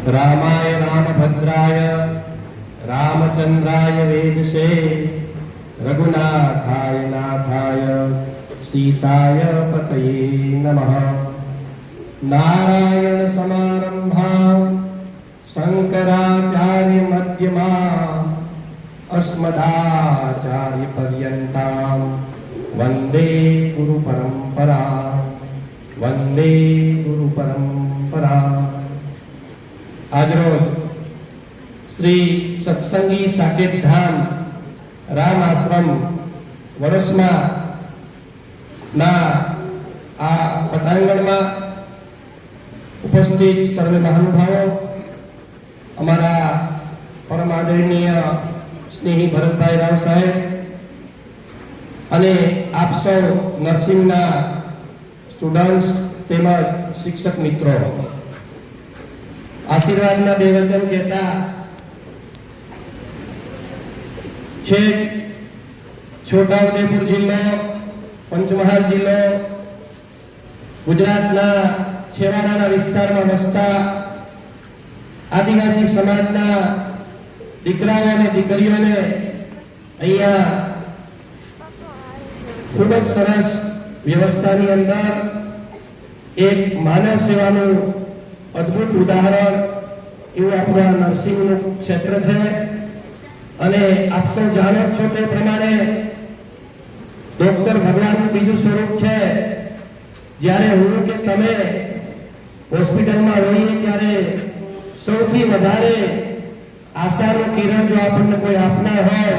रामाय रामभद्राय रामचंद्राय वेदसे रघुनाथाय नाथाय सीताय पतये नमः। नारायण समारंभां शंकराचार्य मध्यमां अस्मदाचार्य पर्यन्तां वंदे गुरु परंपरा वंदे गुरु परंपरा। आज रोज श्री सत्संगी साकेत धाम राम आश्रम वरसमा ना आ पटांगण में उपस्थित सर्वे महानुभावों, अमरा परम आदरणीय स्नेही भरतभाई राव साहेब अने आप सौ नर्सिंगना स्टूडेंट्स तेमज शिक्षक मित्रों, आशीर्वादना बे वचन कहता छे छोटाउदेपुर जिल्लो, पंचमहाल जिल्लो, गुजरातना छेवाડાના વિસ્તારમાં વસતા આદિવાસી સમાજના દીકરાઓ અને દીકરીઓને અહીંયા ખૂબ જ સરસ વ્યવસ્થાની અંદર એક માનવ સેવાનું અદ્ભુત ઉદાહરણ એવું આપણું આ નર્સિંગનું ક્ષેત્ર છે। અને આપ સૌ જાણો છો તે પ્રમાણે ડોક્ટર ભગવાનનું બીજું સ્વરૂપ છે। જ્યારે હું કે તમે હોસ્પિટલમાં હોઈએ ત્યારે સૌથી વધારે આશાનું કિરણ જો આપણને કોઈ આપનાર હોય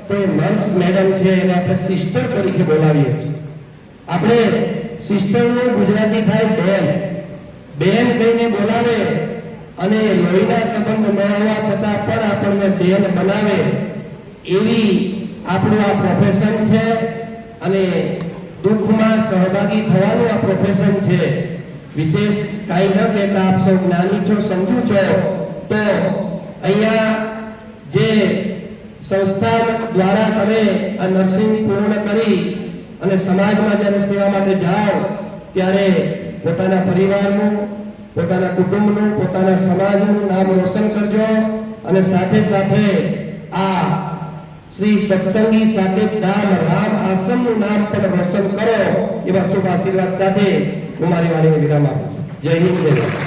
તો એ નર્સ મેડમ છે, એને આપણે સિસ્ટર તરીકે બોલાવીએ છીએ। આપણે સિસ્ટરનું ગુજરાતી થાય બેન, બેન કહીને બોલાવે અને લોહીના સંબંધ ન હોવા છતાં પણ આપણને બેન બનાવે એવી આપણું આ પ્રોફેશન છે। અને દુઃખમાં સહભાગી થવાનું આ પ્રોફેશન છે। વિશેષ કાંઈ ન કહેતા આપ સૌ જ્ઞાની છો, સમજુ છો તો અહીંયા જે સંસ્થાન દ્વારા તમે આ નર્સિંગ પૂર્ણ કરી અને સમાજમાં જ્યારે સેવા માટે જાઓ ત્યારે પોતાના પરિવારનું, પોતાના કુટુંબનું, પોતાના સમાજનું નામ રોશન કરજો અને સાથે સાથે આ श्री सत्संगी साकेत धाम राम आश्रम નું નામ પણ રોશન કરો એવા શુભ આશીર્વાદ સાથે હું મારી વાણીને વિરામ આપું છું। જય હિન્દ, જય ભારત।